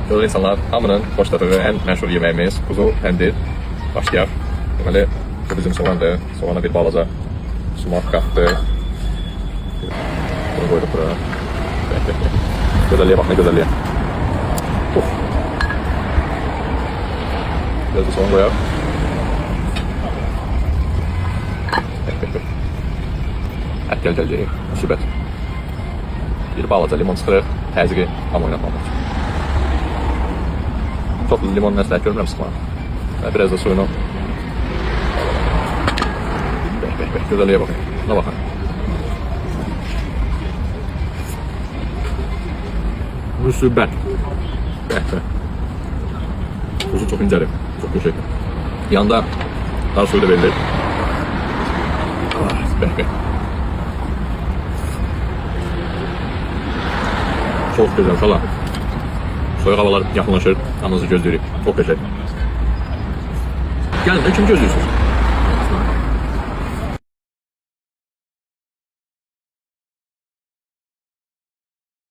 Gözəl insanlar, hamının xoşladığı ən məşhur yeməyimiz kuzu təndir başlayaq. Deməli, bu bizim soğandır. Soğana bir balaca sumak qatdı. Bunu qoyduq bura. Gözəlliyə bax, nə gözəlliyə. Of. Biraz da soğan qoyaq. Ət gələcək, müsibət. Bir balaca limon sıxırıq, təzyiqi tam oynatmamaq. Çok limon məsləhət görmürəm sıxmağa. Biraz da suyunu. Bəh, gözəlliyə baxın. Buna baxın. Müsibət. Bəh. Tuzu çox incədir, çox köşək. Yanında dar suyu da verilir. Bəh. Çox gözəl uşaqlar. Soyuq havalar yaxınlaşır, anınızı gözləyirik. Çok gözəl. Gəlin də kim gözləyirsiniz?